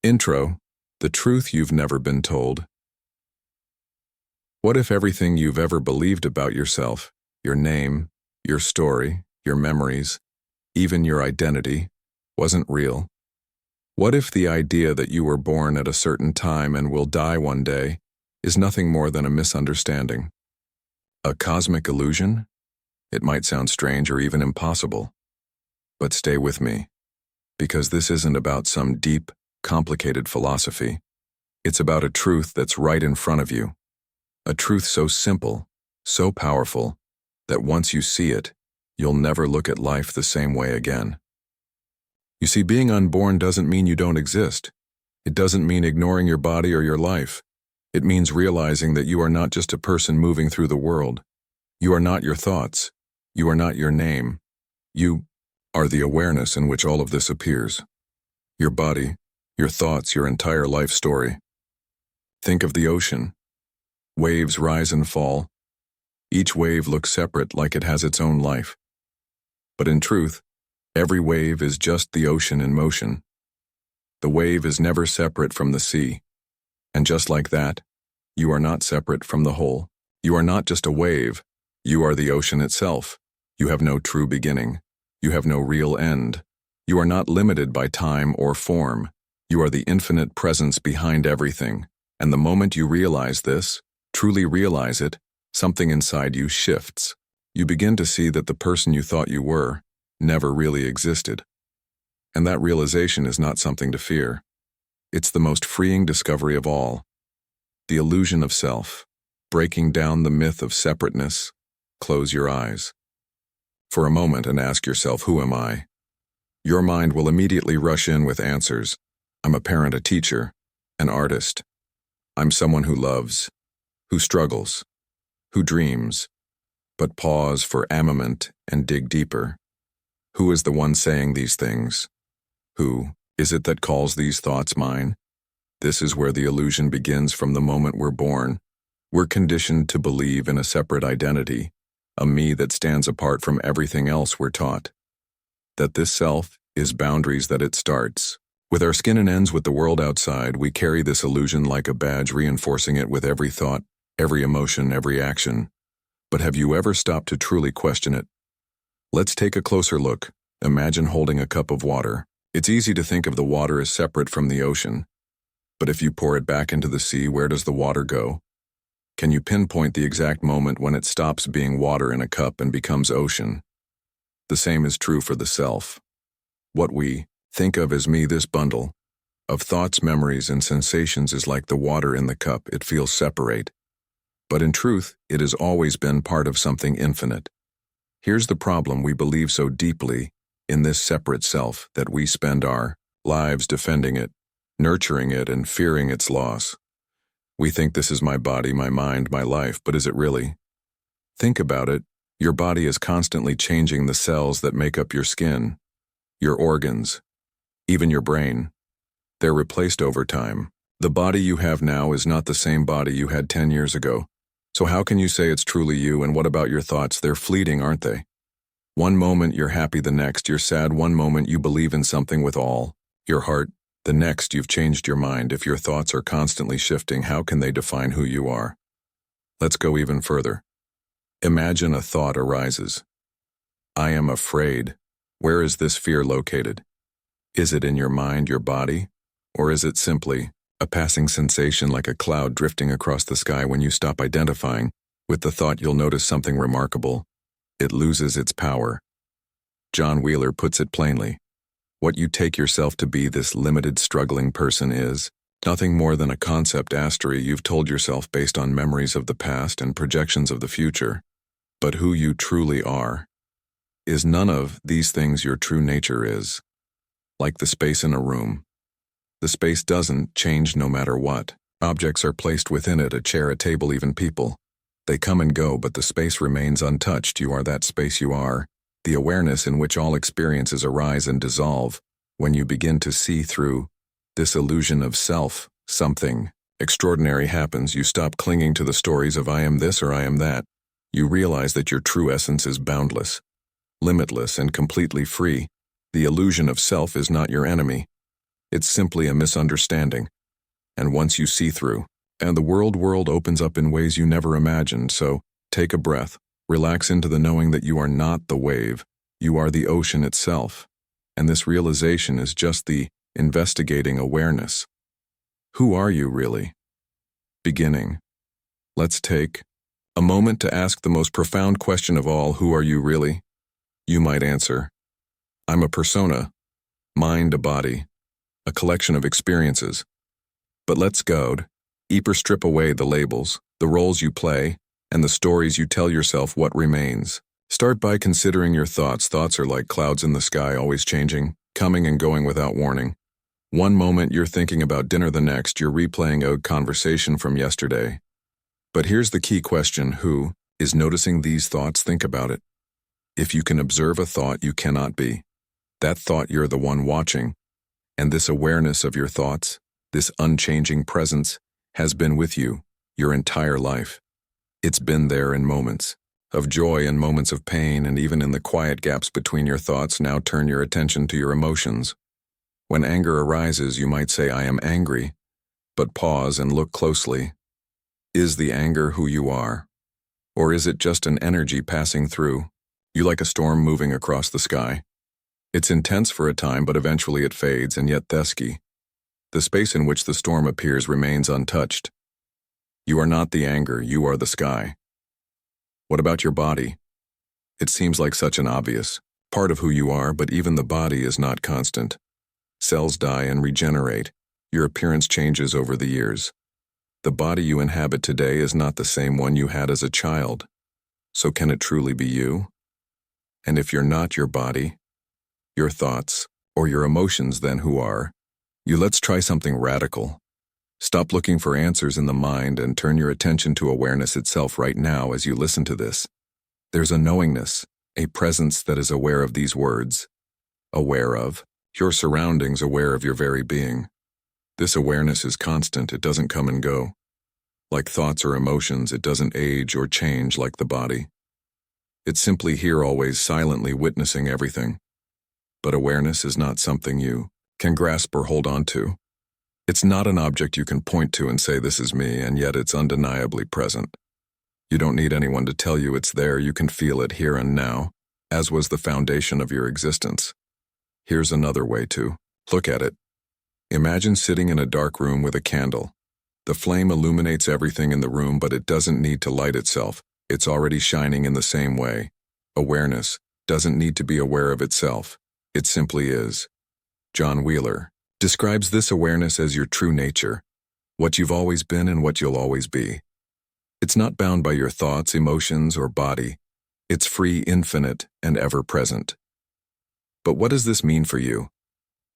Intro, the truth you've never been told. What if everything you've ever believed about yourself, your name, your story, your memories, even your identity, wasn't real? What if the idea that you were born at a certain time and will die one day is nothing more than a misunderstanding? A cosmic illusion? It might sound strange or even impossible. But stay with me, because this isn't about some deep, complicated philosophy. It's about a truth that's right in front of you. A truth so simple, so powerful, that once you see it, you'll never look at life the same way again. You see, being unborn doesn't mean you don't exist. It doesn't mean ignoring your body or your life. It means realizing that you are not just a person moving through the world. You are not your thoughts. You are not your name. You are the awareness in which all of this appears. Your body, your thoughts, your entire life story. Think of the ocean. Waves rise and fall. Each wave looks separate, like it has its own life. But in truth, every wave is just the ocean in motion. The wave is never separate from the sea. And just like that, you are not separate from the whole. You are not just a wave. You are the ocean itself. You have no true beginning. You have no real end. You are not limited by time or form. You are the infinite presence behind everything. And the moment you realize this, truly realize it, something inside you shifts. You begin to see that the person you thought you were never really existed. And that realization is not something to fear. It's the most freeing discovery of all. The illusion of self, breaking down the myth of separateness. Close your eyes for a moment and ask yourself, who am I? Your mind will immediately rush in with answers. I'm a parent, a teacher, an artist. I'm someone who loves, who struggles, who dreams. But pause for a moment and dig deeper. Who is the one saying these things? Who is it that calls these thoughts mine? This is where the illusion begins. From the moment we're born, we're conditioned to believe in a separate identity, a me that stands apart from everything else we're taught. That this self is boundaries, that it starts with our skin and ends with the world outside. We carry this illusion like a badge, reinforcing it with every thought, every emotion, every action. But have you ever stopped to truly question it? Let's take a closer look. Imagine holding a cup of water. It's easy to think of the water as separate from the ocean. But if you pour it back into the sea, where does the water go? Can you pinpoint the exact moment when it stops being water in a cup and becomes ocean? The same is true for the self. What we think of as me, this bundle of thoughts, memories, and sensations, is like the water in the cup. It feels separate. But in truth, it has always been part of something infinite. Here's the problem: we believe so deeply in this separate self that we spend our lives defending it, nurturing it, and fearing its loss. We think this is my body, my mind, my life, but is it really? Think about it. Your body is constantly changing the cells that make up your skin, your organs, even your brain. They're replaced over time. The body you have now is not the same body you had 10 years ago. So how can you say it's truly you? And what about your thoughts? They're fleeting, aren't they? One moment you're happy, the next you're sad. One moment you believe in something with all your heart, the next you've changed your mind. If your thoughts are constantly shifting, how can they define who you are? Let's go even further. Imagine a thought arises. I am afraid. Where is this fear located? Is it in your mind, your body? Or is it simply a passing sensation, like a cloud drifting across the sky? When you stop identifying with the thought, you'll notice something remarkable. It loses its power. John Wheeler puts it plainly. What you take yourself to be, this limited, struggling person, is nothing more than a concept story you've told yourself based on memories of the past and projections of the future. But who you truly are is none of these things. Your true nature is like the space in a room. The space doesn't change no matter what. Objects are placed within it, a chair, a table, even people. They come and go, but the space remains untouched. You are that space. You are the awareness in which all experiences arise and dissolve. When you begin to see through this illusion of self, something extraordinary happens. You stop clinging to the stories of I am this or I am that. You realize that your true essence is boundless, limitless, and completely free. The illusion of self is not your enemy. It's simply a misunderstanding. And once you see through, and the world opens up in ways you never imagined, so take a breath, relax into the knowing that you are not the wave, you are the ocean itself. And this realization is just the investigating awareness. Who are you really? Beginning. Let's take a moment to ask the most profound question of all, who are you really? You might answer, I'm a persona, mind, a body, a collection of experiences. But let's go deeper, strip away the labels, the roles you play, and the stories you tell yourself. What remains? Start by considering your thoughts. Thoughts are like clouds in the sky, always changing, coming and going without warning. One moment you're thinking about dinner, the next you're replaying a conversation from yesterday. But here's the key question: who is noticing these thoughts? Think about it. If you can observe a thought, you cannot be. That thought, you're the one watching. And this awareness of your thoughts, this unchanging presence, has been with you your entire life. It's been there in moments of joy and moments of pain, and even in the quiet gaps between your thoughts. Now turn your attention to your emotions. When anger arises, you might say, I am angry, but pause and look closely. Is the anger who you are? Or is it just an energy passing through you, like a storm moving across the sky? It's intense for a time, but eventually it fades, and yet the space in which the storm appears remains untouched. You are not the anger, you are the sky. What about your body? It seems like such an obvious part of who you are, but even the body is not constant. Cells die and regenerate. Your appearance changes over the years. The body you inhabit today is not the same one you had as a child. So can it truly be you? And if you're not your body, your thoughts, or your emotions, then who are you? Let's try something radical. Stop looking for answers in the mind and turn your attention to awareness itself right now. As you listen to this, there's a knowingness, a presence that is aware of these words. Aware of your surroundings, aware of your very being. This awareness is constant. It doesn't come and go. Like thoughts or emotions, it doesn't age or change like the body. It's simply here, always silently witnessing everything. But awareness is not something you can grasp or hold on to. It's not an object you can point to and say, this is me, and yet it's undeniably present. You don't need anyone to tell you it's there. You can feel it here and now, as was the foundation of your existence. Here's another way to look at it. Imagine sitting in a dark room with a candle. The flame illuminates everything in the room, but it doesn't need to light itself. It's already shining in the same way. Awareness doesn't need to be aware of itself. It simply is. John Wheeler describes this awareness as your true nature, what you've always been and what you'll always be. It's not bound by your thoughts, emotions, or body. It's free, infinite, and ever-present. But what does this mean for you?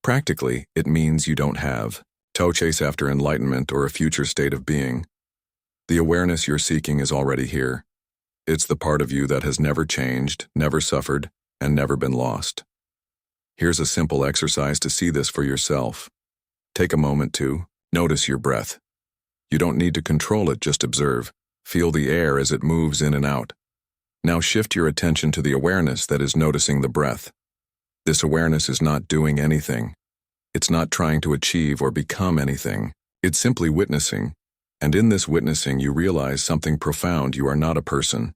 Practically, it means you don't have to chase after enlightenment or a future state of being. The awareness you're seeking is already here. It's the part of you that has never changed, never suffered, and never been lost. Here's a simple exercise to see this for yourself. Take a moment to notice your breath. You don't need to control it, just observe. Feel the air as it moves in and out. Now shift your attention to the awareness that is noticing the breath. This awareness is not doing anything. It's not trying to achieve or become anything. It's simply witnessing. And in this witnessing, you realize something profound. You are not a person.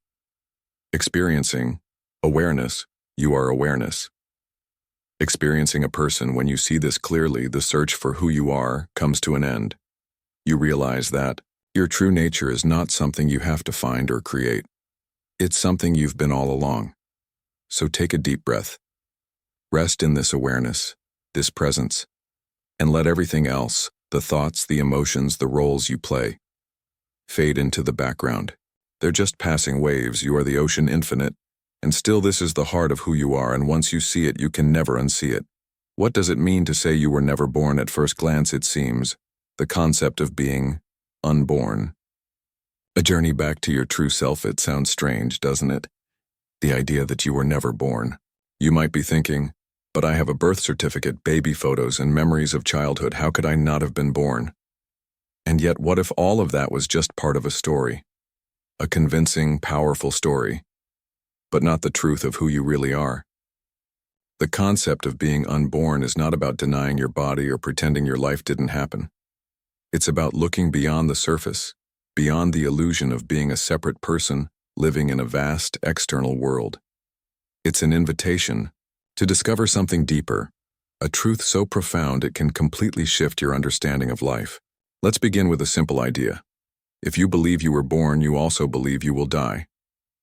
Experiencing awareness, you are awareness. Experiencing a person, when you see this clearly, the search for who you are comes to an end. You realize that your true nature is not something you have to find or create. It's something you've been all along. So take a deep breath. Rest in this awareness, this presence, and let everything else, the thoughts, the emotions, the roles you play, fade into the background. They're just passing waves. You are the ocean, infinite, and still this is the heart of who you are, and once you see it, you can never unsee it. What does it mean to say you were never born? At first glance, it seems the concept of being unborn. A journey back to your true self. It sounds strange, doesn't it? The idea that you were never born. You might be thinking, but I have a birth certificate, baby photos, and memories of childhood. How could I not have been born? And yet, what if all of that was just part of a story? A convincing, powerful story, but not the truth of who you really are. The concept of being unborn is not about denying your body or pretending your life didn't happen. It's about looking beyond the surface, beyond the illusion of being a separate person living in a vast external world. It's an invitation to discover something deeper, a truth so profound it can completely shift your understanding of life. Let's begin with a simple idea. If you believe you were born, you also believe you will die.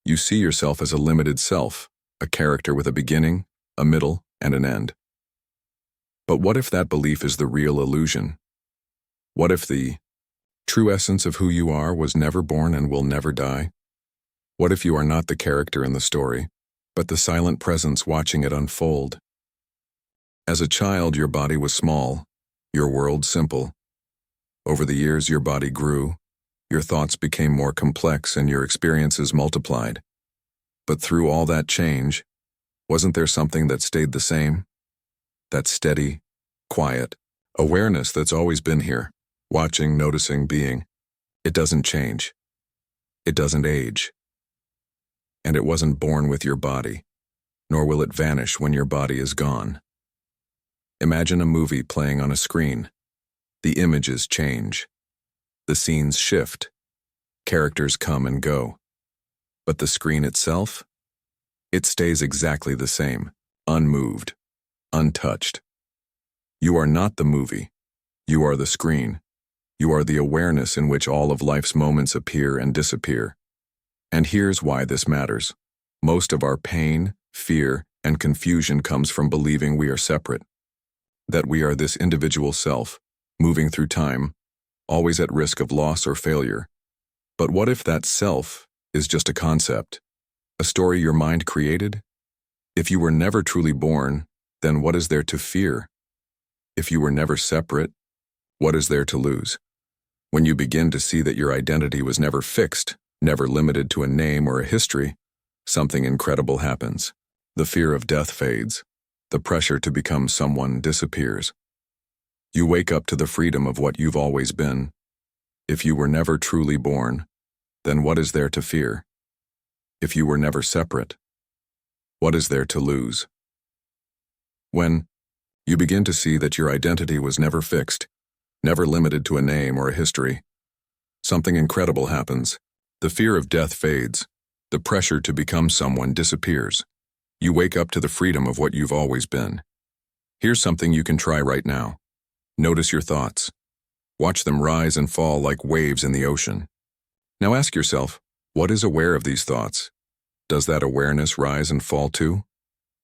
You see yourself as a limited self, a character with a beginning, a middle, and an end. But what if that belief is the real illusion? What if the true essence of who you are was never born and will never die? What if you are not the character in the story, but the silent presence watching it unfold? As a child, your body was small, your world simple. Over the years, your body grew, your thoughts became more complex, and your experiences multiplied. But through all that change, wasn't there something that stayed the same? That steady, quiet awareness that's always been here, watching, noticing, being. It doesn't change. It doesn't age. And it wasn't born with your body, nor will it vanish when your body is gone. Imagine a movie playing on a screen. The images change. The scenes shift. Characters come and go. But the screen itself? It stays exactly the same, unmoved, untouched. You are not the movie. You are the screen. You are the awareness in which all of life's moments appear and disappear. And here's why this matters. Most of our pain, fear, and confusion comes from believing we are separate. That we are this individual self, moving through time, always at risk of loss or failure. But what if that self is just a concept, a story your mind created? If you were never truly born, then what is there to fear? If you were never separate, what is there to lose? When you begin to see that your identity was never fixed, never limited to a name or a history, something incredible happens. The fear of death fades. The pressure to become someone disappears. You wake up to the freedom of what you've always been. If you were never truly born, then what is there to fear? If you were never separate, what is there to lose? When you begin to see that your identity was never fixed, never limited to a name or a history, something incredible happens. The fear of death fades. The pressure to become someone disappears. You wake up to the freedom of what you've always been. Here's something you can try right now. Notice your thoughts. Watch them rise and fall like waves in the ocean. Now ask yourself, what is aware of these thoughts? Does that awareness rise and fall too?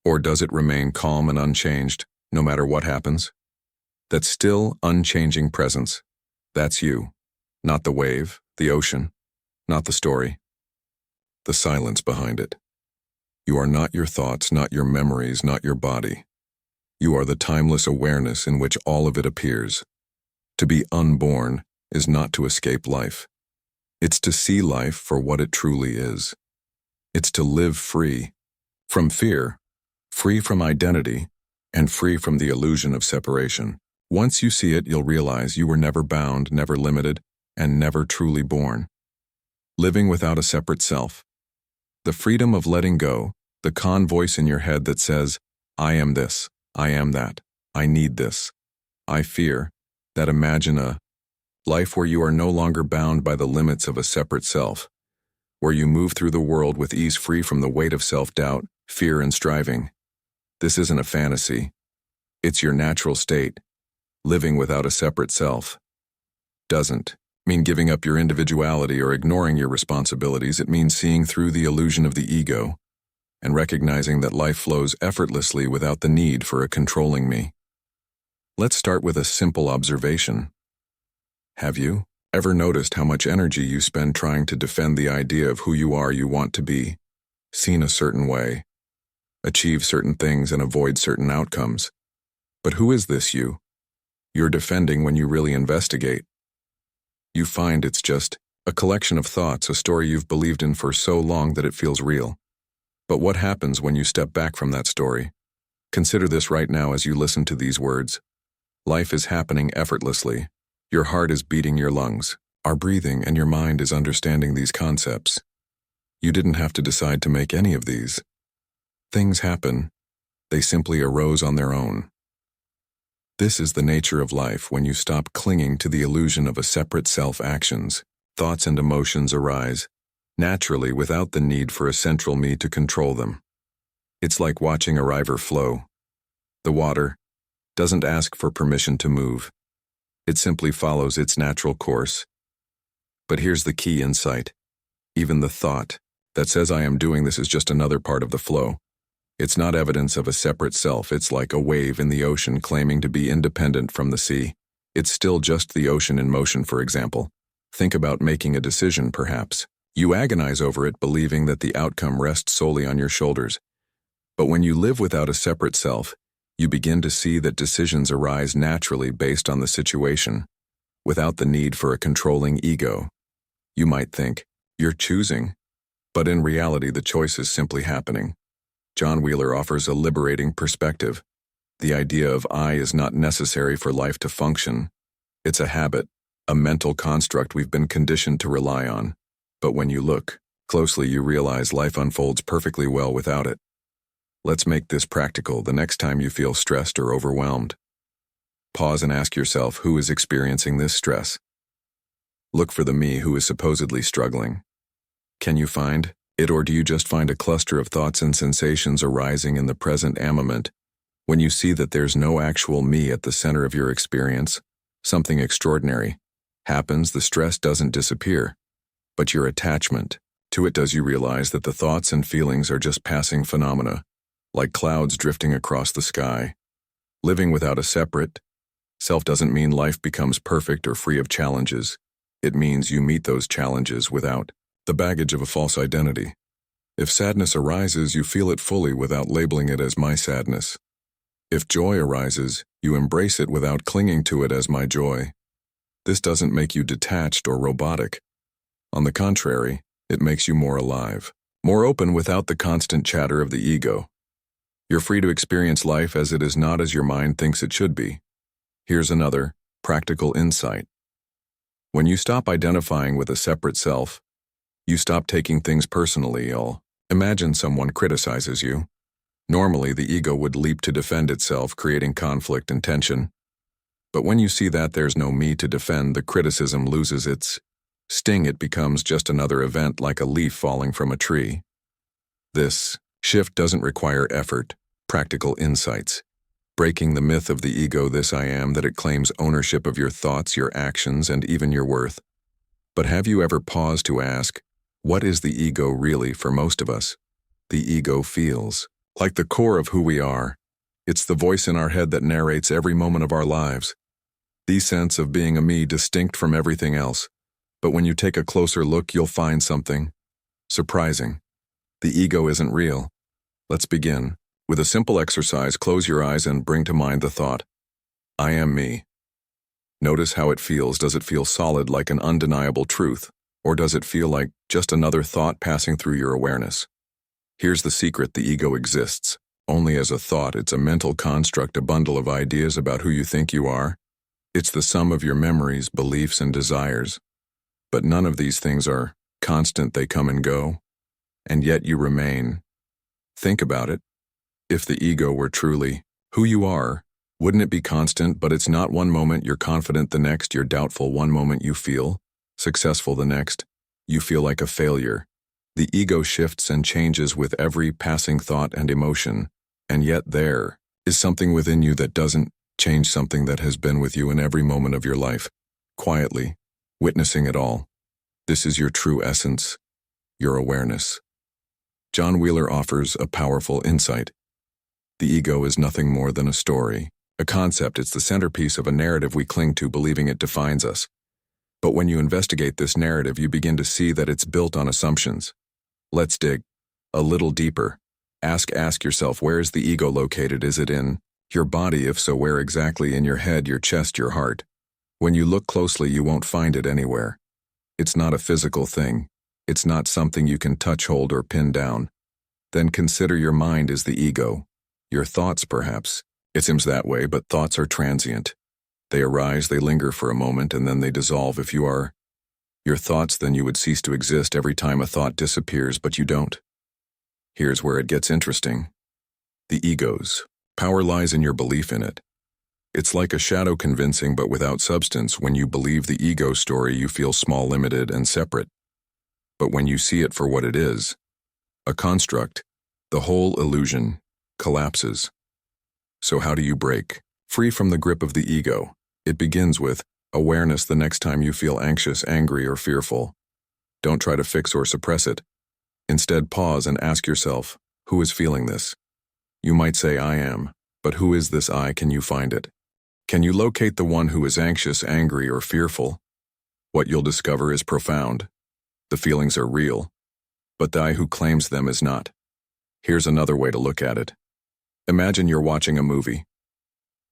Or does it remain calm and unchanged, no matter what happens? That still, unchanging presence, that's you. Not the wave, the ocean, not the story. The silence behind it. You are not your thoughts, not your memories, not your body. You are the timeless awareness in which all of it appears. To be unborn is not to escape life. It's to see life for what it truly is. It's to live free from fear, free from identity, and free from the illusion of separation. Once you see it, you'll realize you were never bound, never limited, and never truly born. Living without a separate self. The freedom of letting go, the calm voice in your head that says, I am this, I am that, I need this, I fear, that imagine a life where you are no longer bound by the limits of a separate self, where you move through the world with ease, free from the weight of self-doubt, fear, and striving. This isn't a fantasy. It's your natural state. Living without a separate self doesn't mean giving up your individuality or ignoring your responsibilities. It means seeing through the illusion of the ego and recognizing that life flows effortlessly without the need for a controlling me. Let's start with a simple observation. Have you ever noticed how much energy you spend trying to defend the idea of who you are, you want to be, seen a certain way, achieve certain things, and avoid certain outcomes? But who is this you? You're defending when you really investigate. You find it's just a collection of thoughts, a story you've believed in for so long that it feels real. But what happens when you step back from that story? Consider this right now as you listen to these words. Life is happening effortlessly. Your heart is beating your lungs, are breathing, and your mind is understanding these concepts. You didn't have to decide to make any of these. Things happen. They simply arose on their own. This is the nature of life when you stop clinging to the illusion of a separate self-actions. Thoughts and emotions arise, naturally without the need for a central me to control them. It's like watching a river flow. The water doesn't ask for permission to move. It simply follows its natural course. But here's the key insight. Even the thought that says I am doing this is just another part of the flow. It's not evidence of a separate self. It's like a wave in the ocean claiming to be independent from the sea. It's still just the ocean in motion, for example. Think about making a decision, perhaps. You agonize over it, believing that the outcome rests solely on your shoulders. But when you live without a separate self, you begin to see that decisions arise naturally based on the situation, without the need for a controlling ego. You might think, you're choosing, but in reality the choice is simply happening. John Wheeler offers a liberating perspective. The idea of I is not necessary for life to function. It's a habit, a mental construct we've been conditioned to rely on. But when you look closely, you realize life unfolds perfectly well without it. Let's make this practical the next time you feel stressed or overwhelmed. Pause and ask yourself, who is experiencing this stress? Look for the me who is supposedly struggling. Can you find it, or do you just find a cluster of thoughts and sensations arising in the present moment? When you see that there's no actual me at the center of your experience, something extraordinary happens. The stress doesn't disappear, but your attachment to it does. You realize that the thoughts and feelings are just passing phenomena, like clouds drifting across the sky. Living without a separate self doesn't mean life becomes perfect or free of challenges. It means you meet those challenges without the baggage of a false identity. If sadness arises, you feel it fully without labeling it as my sadness. If joy arises, you embrace it without clinging to it as my joy. This doesn't make you detached or robotic. On the contrary, it makes you more alive, more open without the constant chatter of the ego. You're free to experience life as it is, not as your mind thinks it should be. Here's another practical insight. When you stop identifying with a separate self, you stop taking things personally. Imagine someone criticizes you. Normally, the ego would leap to defend itself, creating conflict and tension. But when you see that there's no me to defend, the criticism loses its sting. It becomes just another event, like a leaf falling from a tree. This shift doesn't require effort, practical insights. Breaking the myth of the ego, this I am, that it claims ownership of your thoughts, your actions, and even your worth. But have you ever paused to ask, what is the ego really for most of us? The ego feels like the core of who we are. It's the voice in our head that narrates every moment of our lives. The sense of being a me distinct from everything else. But when you take a closer look, you'll find something surprising. The ego isn't real. Let's begin with a simple exercise. Close your eyes and bring to mind the thought, I am me. Notice how it feels. Does it feel solid, like an undeniable truth? Or does it feel like just another thought passing through your awareness? Here's the secret: the ego exists only as a thought. It's a mental construct, a bundle of ideas about who you think you are. It's the sum of your memories, beliefs, and desires. But none of these things are constant. They come and go, and yet you remain. Think about it. If the ego were truly who you are, wouldn't it be constant? But it's not. One moment you're confident, the next you're doubtful. One moment you feel successful, the next you feel like a failure. The ego shifts and changes with every passing thought and emotion, and yet there is something within you that doesn't change, something that has been with you in every moment of your life, quietly, witnessing it all. This is your true essence, your awareness. John Wheeler offers a powerful insight. The ego is nothing more than a story, a concept. It's the centerpiece of a narrative we cling to, believing it defines us. But when you investigate this narrative, you begin to see that it's built on assumptions. Let's dig a little deeper. Ask yourself, where is the ego located? Is it in your body? If so, where exactly? In your head, your chest, your heart? When you look closely, you won't find it anywhere. It's not a physical thing. It's not something you can touch, hold, or pin down. Then consider your mind as the ego. Your thoughts, perhaps. It seems that way, but thoughts are transient. They arise, they linger for a moment, and then they dissolve. If you are your thoughts, then you would cease to exist every time a thought disappears, but you don't. Here's where it gets interesting. The ego's power lies in your belief in it. It's like a shadow convincing but without substance. When you believe the ego story, you feel small, limited, and separate. But when you see it for what it is, a construct, the whole illusion collapses. So how do you break free from the grip of the ego? It begins with awareness. The next time you feel anxious, angry, or fearful, don't try to fix or suppress it. Instead, pause and ask yourself, who is feeling this? You might say, I am, but who is this I? Can you find it? Can you locate the one who is anxious, angry, or fearful? What you'll discover is profound. The feelings are real, but the I who claims them is not. Here's another way to look at it. Imagine you're watching a movie.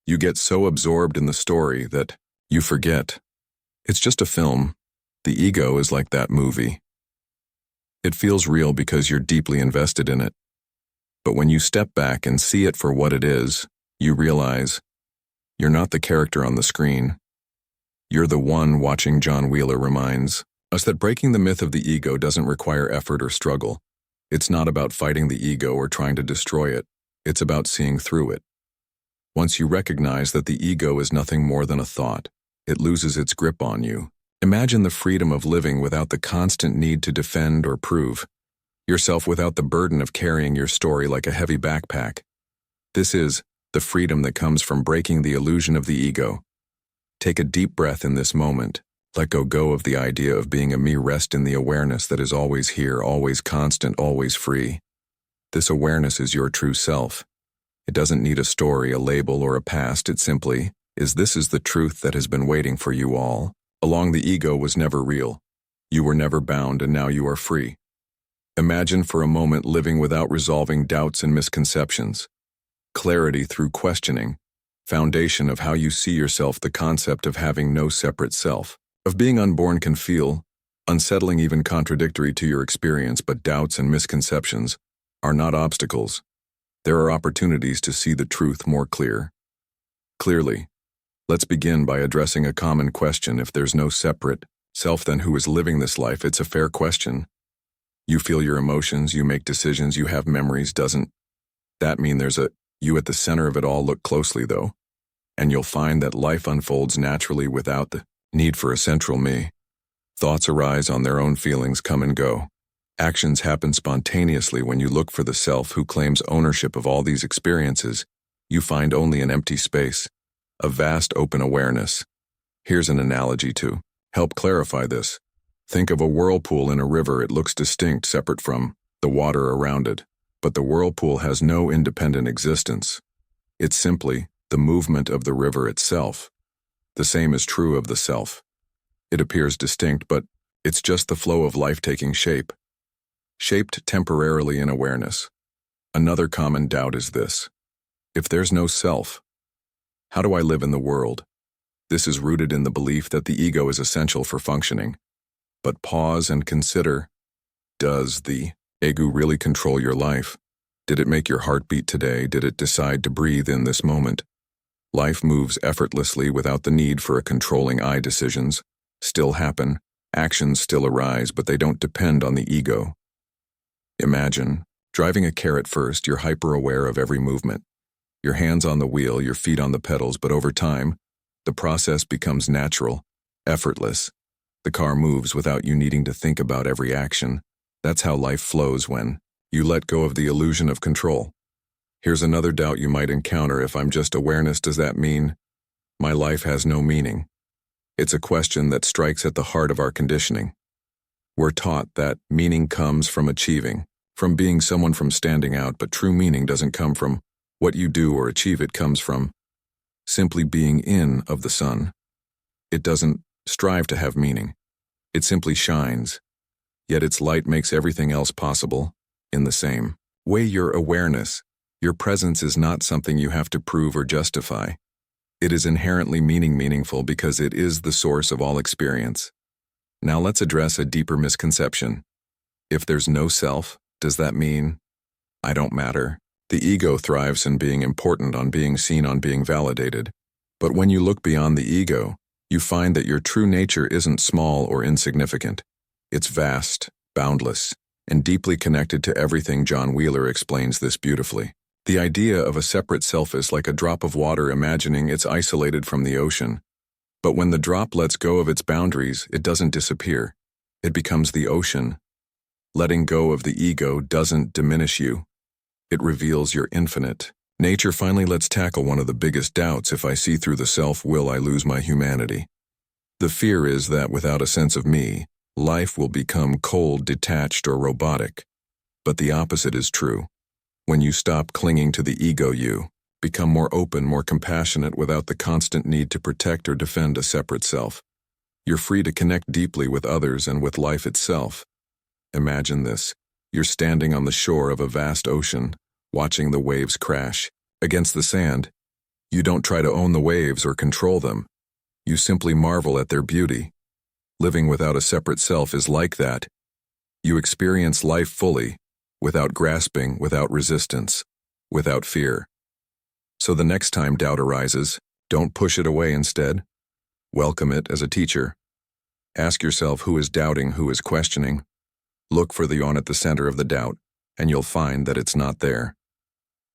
You get so absorbed in the story that you forget. It's just a film. The ego is like that movie. It feels real because you're deeply invested in it. But when you step back and see it for what it is, you realize you're not the character on the screen. You're the one watching. John Wheeler reminds us that breaking the myth of the ego doesn't require effort or struggle. It's not about fighting the ego or trying to destroy it. It's about seeing through it. Once you recognize that the ego is nothing more than a thought, it loses its grip on you. Imagine the freedom of living without the constant need to defend or prove yourself, without the burden of carrying your story like a heavy backpack. This is the freedom that comes from breaking the illusion of the ego. Take a deep breath in this moment. Let go of the idea of being a me. Rest in the awareness that is always here, always constant, always free. This awareness is your true self. It doesn't need a story, a label, or a past. It simply is. This is the truth that has been waiting for you all along. The ego was never real. You were never bound, and now you are free. Imagine for a moment living without resolving doubts and misconceptions. Clarity through questioning. Foundation of how you see yourself. The concept of having no separate self, of being unborn, can feel unsettling, even contradictory to your experience, but doubts and misconceptions are not obstacles. There are opportunities to see the truth more clearly. Let's begin by addressing a common question. If there's no separate self, then who is living this life? It's a fair question. You feel your emotions, you make decisions, you have memories. Doesn't that mean there's a you at the center of it all? Look closely, though, and you'll find that life unfolds naturally without the need for a central me. Thoughts arise on their own, feelings come and go. Actions happen spontaneously. When you look for the self who claims ownership of all these experiences, you find only an empty space, a vast open awareness. Here's an analogy to help clarify this. Think of a whirlpool in a river. It looks distinct, separate from the water around it, but the whirlpool has no independent existence. It's simply the movement of the river itself. The same is true of the self. It appears distinct, but it's just the flow of life taking shape, shaped temporarily in awareness. Another common doubt is this: if there's no self, how do I live in the world? This is rooted in the belief that the ego is essential for functioning. But pause and consider, does the ego really control your life? Did it make your heart beat today? Did it decide to breathe in this moment? Life moves effortlessly without the need for a controlling I. Decisions still happen, actions still arise, but they don't depend on the ego. Imagine driving a car. At first, you're hyper-aware of every movement. Your hands on the wheel, your feet on the pedals, but over time, the process becomes natural, effortless. The car moves without you needing to think about every action. That's how life flows when you let go of the illusion of control. Here's another doubt you might encounter: if I'm just awareness, does that mean my life has no meaning? It's a question that strikes at the heart of our conditioning. We're taught that meaning comes from achieving, from being someone, from standing out, but true meaning doesn't come from what you do or achieve. It comes from simply being in of the sun. It doesn't strive to have meaning. It simply shines, yet its light makes everything else possible. In the same way, your awareness, your presence is not something you have to prove or justify. It is inherently meaningful because it is the source of all experience. Now let's address a deeper misconception. If there's no self, does that mean I don't matter? The ego thrives on being important, on being seen, on being validated. But when you look beyond the ego, you find that your true nature isn't small or insignificant. It's vast, boundless, and deeply connected to everything. John Wheeler explains this beautifully. The idea of a separate self is like a drop of water imagining it's isolated from the ocean. But when the drop lets go of its boundaries, it doesn't disappear. It becomes the ocean. Letting go of the ego doesn't diminish you. It reveals your infinite. Nature finally lets tackle one of the biggest doubts: if I see through the self, will I lose my humanity? The fear is that without a sense of me, life will become cold, detached, or robotic. But the opposite is true. When you stop clinging to the ego, you become more open, more compassionate, without the constant need to protect or defend a separate self. You're free to connect deeply with others and with life itself. Imagine this. You're standing on the shore of a vast ocean, watching the waves crash against the sand. You don't try to own the waves or control them. You simply marvel at their beauty. Living without a separate self is like that. You experience life fully, without grasping, without resistance, without fear. So the next time doubt arises, don't push it away. Instead, welcome it as a teacher. Ask yourself, who is doubting, who is questioning? Look for the on at the center of the doubt, and you'll find that it's not there.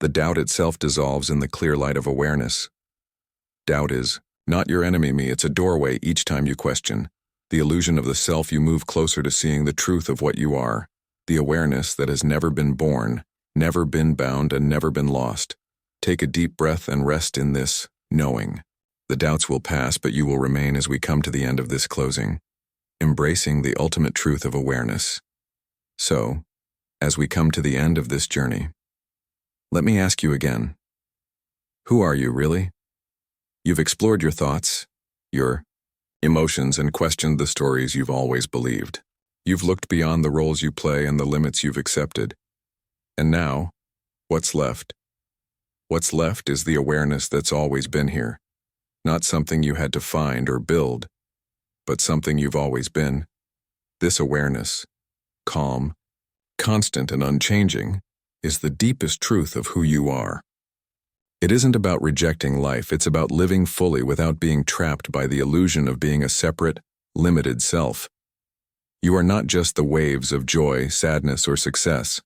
The doubt itself dissolves in the clear light of awareness. Doubt is not your enemy, it's a doorway. Each time you question the illusion of the self, you move closer to seeing the truth of what you are, the awareness that has never been born, never been bound, and never been lost. Take a deep breath and rest in this knowing. The doubts will pass, but you will remain as we come to the end of this closing, embracing the ultimate truth of awareness. So, as we come to the end of this journey, let me ask you again, who are you really? You've explored your thoughts, your emotions, and questioned the stories you've always believed. You've looked beyond the roles you play and the limits you've accepted. And now, what's left? What's left is the awareness that's always been here. Not something you had to find or build, but something you've always been. This awareness, calm, constant, and unchanging, is the deepest truth of who you are. It isn't about rejecting life, it's about living fully without being trapped by the illusion of being a separate, limited self. You are not just the waves of joy, sadness, or success.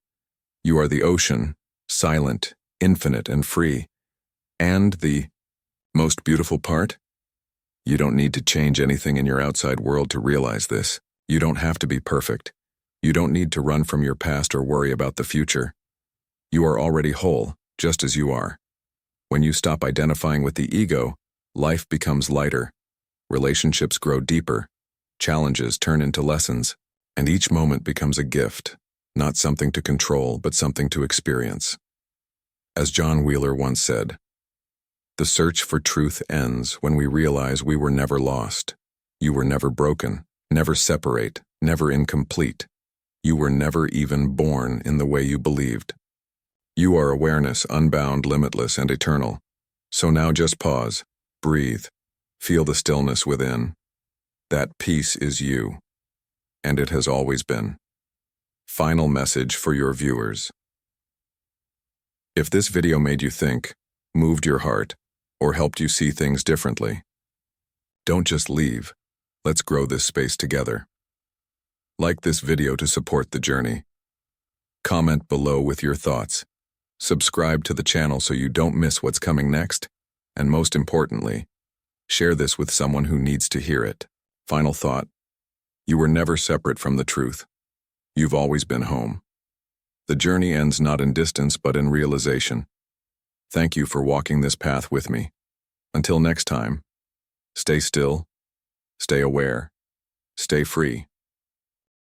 You are the ocean, silent, infinite, and free. And the most beautiful part? You don't need to change anything in your outside world to realize this. You don't have to be perfect. You don't need to run from your past or worry about the future. You are already whole, just as you are. When you stop identifying with the ego, life becomes lighter. Relationships grow deeper. Challenges turn into lessons. And each moment becomes a gift, not something to control, but something to experience. As John Wheeler once said, "The search for truth ends when we realize we were never lost. You were never broken, never separate, never incomplete. You were never even born in the way you believed. You are awareness, unbound, limitless, and eternal. So now just pause, breathe, feel the stillness within. That peace is you, and it has always been." Final message for your viewers. If this video made you think, moved your heart, or helped you see things differently, don't just leave. Let's grow this space together. Like this video to support the journey. Comment below with your thoughts. Subscribe to the channel so you don't miss what's coming next. And most importantly, share this with someone who needs to hear it. Final thought. You were never separate from the truth. You've always been home. The journey ends not in distance but in realization. Thank you for walking this path with me. Until next time, stay still, stay aware, stay free.